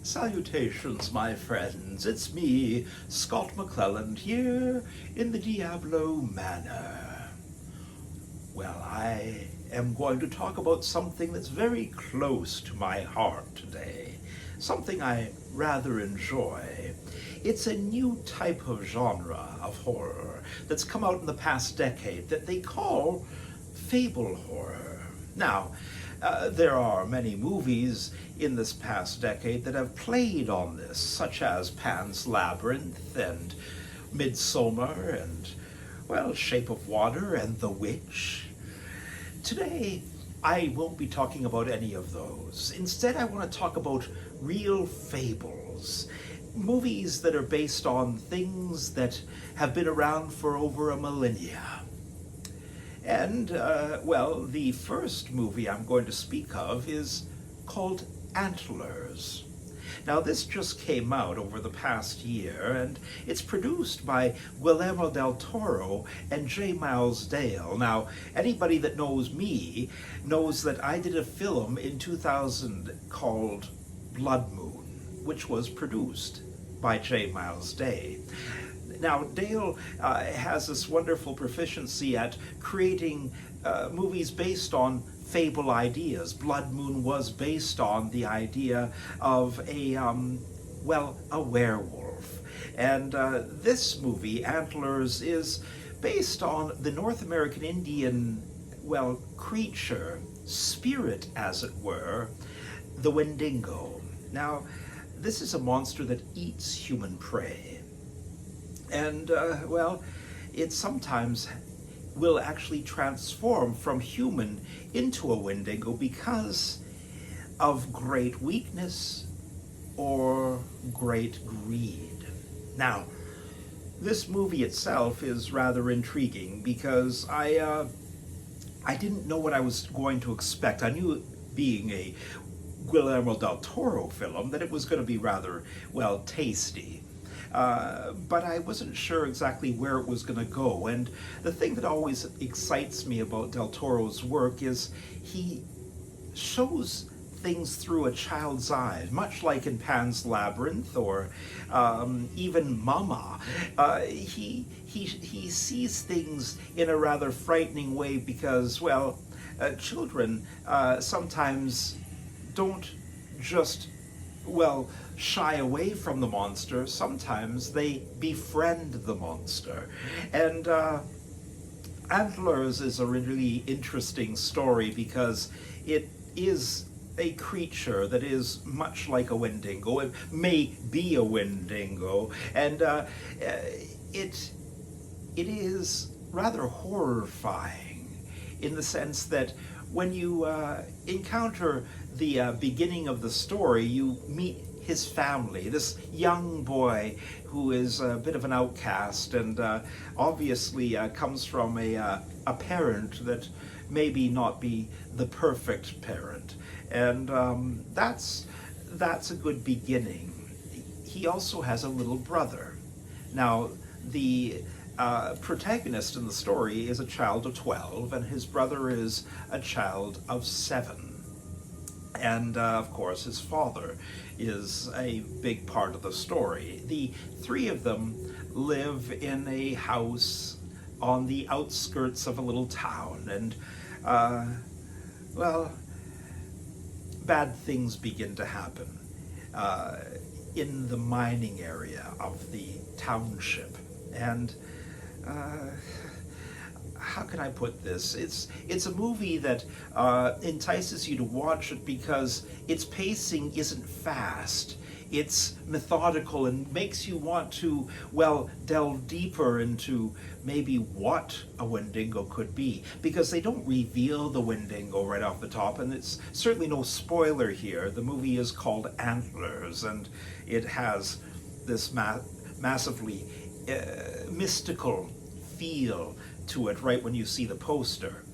Salutations, my friends. It's me, Scott McClelland, here in the Diablo Manor. Well, I am going to talk about something that's very close to my heart today. Something I rather enjoy. It's a new type of genre of horror that's come out in the past decade that they call fable horror. Now, there are many movies in this past decade that have played on this, such as Pan's Labyrinth and Midsommar and, well, Shape of Water and The Witch. Today, I won't be talking about any of those. Instead, I want to talk about real fables. Movies that are based on things that have been around for over a millennia. And, well, the first movie I'm going to speak of is called Antlers. Now, this just came out over the past year, and it's produced by Guillermo Del Toro and J. Miles Dale. Now, anybody that knows me knows that I did a film in 2000 called Blood Moon, which was produced by J. Miles Dale. Now, Dale has this wonderful proficiency at creating movies based on fable ideas. Blood Moon was based on the idea of a werewolf. And this movie, Antlers, is based on the North American Indian, creature, spirit as it were, the Wendigo. Now, this is a monster that eats human prey. And, it sometimes will actually transform from human into a Wendigo because of great weakness or great greed. Now, this movie itself is rather intriguing because I didn't know what I was going to expect. I knew, being a Guillermo del Toro film, that it was going to be rather, tasty. But I wasn't sure exactly where it was going to go. And the thing that always excites me about Del Toro's work is he shows things through a child's eyes, much like in Pan's Labyrinth or even Mama. He sees things in a rather frightening way because, children sometimes don't just shy away from the monster. Sometimes they befriend the monster. And Antlers is a really interesting story because it is a creature that is much like a Wendigo. It may be a Wendigo, and it is rather horrifying in the sense that when you encounter the beginning of the story, you meet his family, this young boy who is a bit of an outcast and obviously comes from a parent that maybe not be the perfect parent. And that's a good beginning. He also has a little brother. Now, the protagonist in the story is a child of 12, and his brother is a child of 7. And, of course, his father is a big part of the story. The three of them live in a house on the outskirts of a little town, and, bad things begin to happen in the mining area of the township. And how can I put this? It's a movie that entices you to watch it because its pacing isn't fast. It's methodical and makes you want to, delve deeper into maybe what a Wendigo could be, because they don't reveal the Wendigo right off the top, and it's certainly no spoiler here. The movie is called Antlers, and it has this massively mystical feel to it right when you see the poster.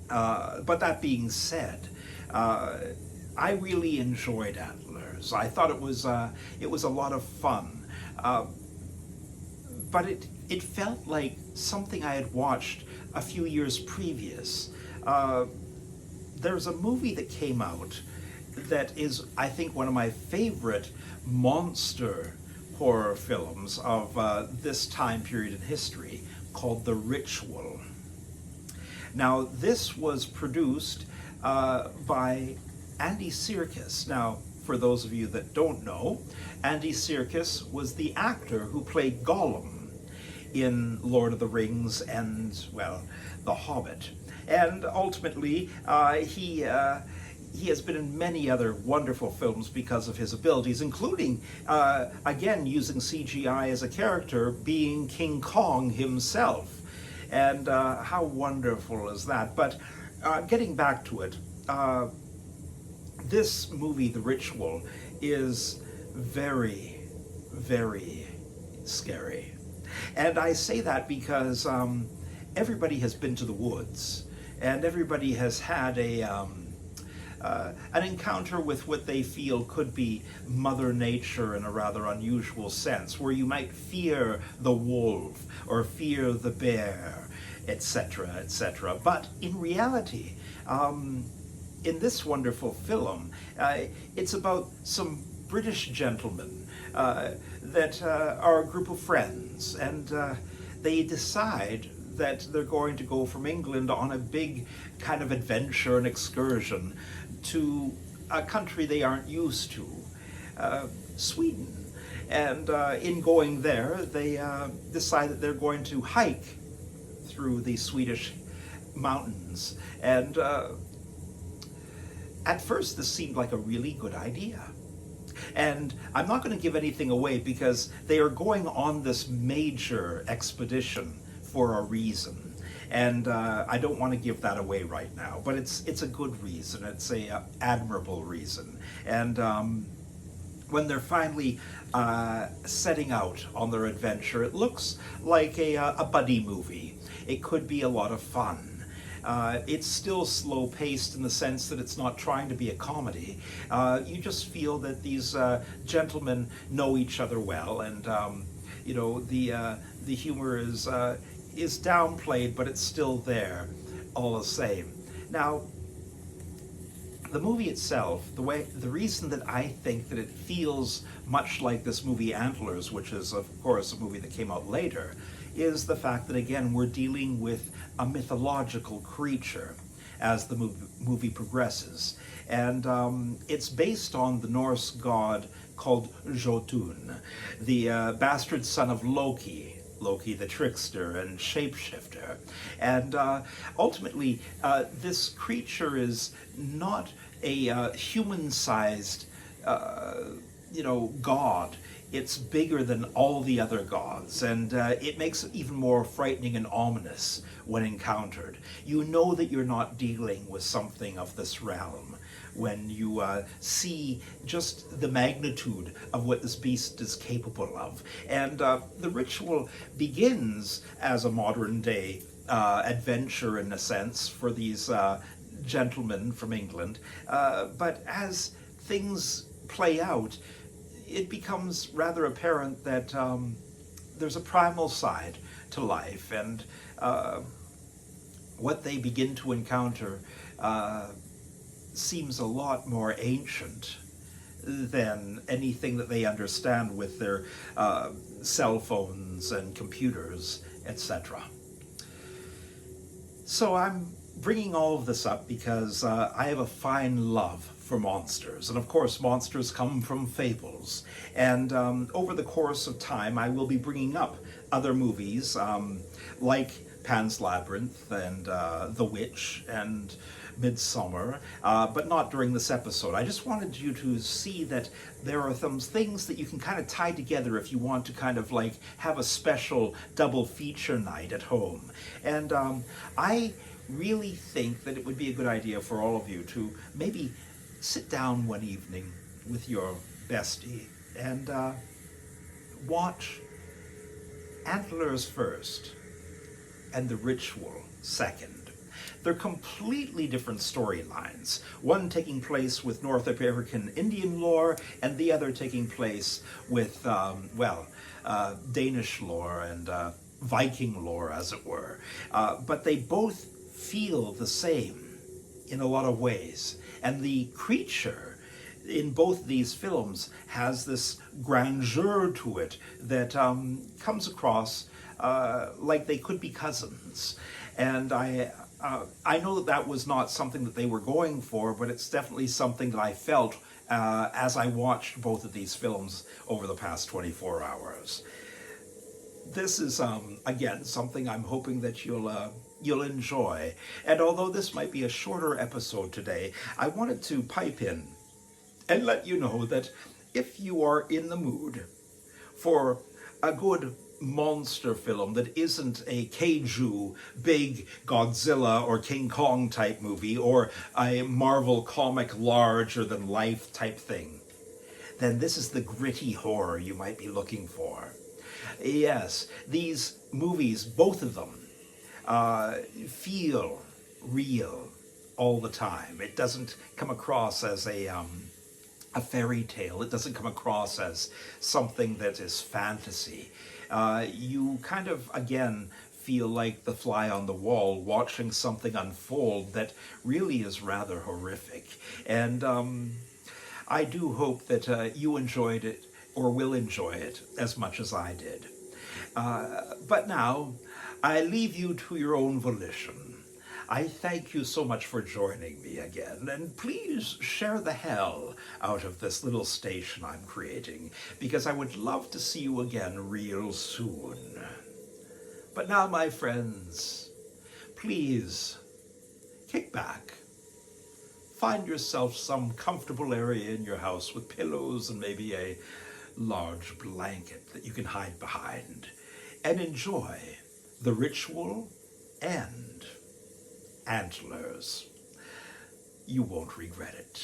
But that being said, I really enjoyed Antlers. I thought it was a lot of fun, but it felt like something I had watched a few years previous. There's a movie that came out that is, I think, one of my favorite monster horror films of this time period in history, called The Ritual. Now, this was produced by Andy Serkis. Now, for those of you that don't know, Andy Serkis was the actor who played Gollum in Lord of the Rings and, well, The Hobbit. And ultimately, he has been in many other wonderful films because of his abilities, including, again, using CGI as a character, being King Kong himself. And how wonderful is that? But getting back to it, this movie, The Ritual, is very, very scary. And I say that because everybody has been to the woods, and everybody has had an encounter with what they feel could be Mother Nature in a rather unusual sense, where you might fear the wolf or fear the bear, etc., etc. But in reality, in this wonderful film, it's about some British gentlemen that are a group of friends, and they decide that they're going to go from England on a big kind of adventure and excursion to a country they aren't used to, Sweden. And in going there, they decide that they're going to hike through the Swedish mountains. And at first, this seemed like a really good idea. And I'm not going to give anything away because they are going on this major expedition for a reason. And I don't want to give that away right now, but it's a good reason. It's a admirable reason. And when they're finally setting out on their adventure, it looks like a buddy movie. It could be a lot of fun. It's still slow-paced in the sense that it's not trying to be a comedy. You just feel that these gentlemen know each other well, and you know, the humor is downplayed, but it's still there all the same. Now, the movie itself, the reason that I think that it feels much like this movie Antlers, which is of course a movie that came out later, is the fact that, again, we're dealing with a mythological creature as the movie progresses. And it's based on the Norse god called Jotun, the bastard son of Loki the trickster and shapeshifter. And ultimately, this creature is not a human-sized, god. It's bigger than all the other gods, and it makes it even more frightening and ominous when encountered. You know that you're not dealing with something of this realm when you see just the magnitude of what this beast is capable of. And The Ritual begins as a modern-day adventure, in a sense, for these gentlemen from England, but as things play out, it becomes rather apparent that there's a primal side to life, and what they begin to encounter seems a lot more ancient than anything that they understand with their cell phones and computers, etc. So I'm bringing all of this up because I have a fine love for monsters, and of course monsters come from fables, and over the course of time I will be bringing up other movies like Pan's Labyrinth and The Witch and Midsummer, but not during this episode. I just wanted you to see that there are some things that you can kind of tie together if you want to kind of like have a special double feature night at home. And I really think that it would be a good idea for all of you to maybe sit down one evening with your bestie and watch Antlers first and The Ritual second. They're completely different storylines, one taking place with North American Indian lore and the other taking place with, Danish lore and Viking lore, as it were. But they both feel the same in a lot of ways. And the creature in both these films has this grandeur to it that comes across like they could be cousins. And I know that that was not something that they were going for, but it's definitely something that I felt as I watched both of these films over the past 24 hours. This is, again, something I'm hoping that you'll enjoy. And although this might be a shorter episode today, I wanted to pipe in and let you know that if you are in the mood for a good monster film that isn't a kaiju, big Godzilla or King Kong type movie, or a Marvel comic larger than life type thing, then this is the gritty horror you might be looking for. Yes, these movies, both of them, feel real all the time. It doesn't come across as a fairy tale. It doesn't come across as something that is fantasy. You kind of, again, feel like the fly on the wall watching something unfold that really is rather horrific. And I do hope that you enjoyed it or will enjoy it as much as I did. But now, I leave you to your own volition. I thank you so much for joining me again, and please share the hell out of this little station I'm creating, because I would love to see you again real soon. But now, my friends, please kick back. Find yourself some comfortable area in your house with pillows and maybe a large blanket that you can hide behind, and enjoy the ritual and Antlers. You won't regret it.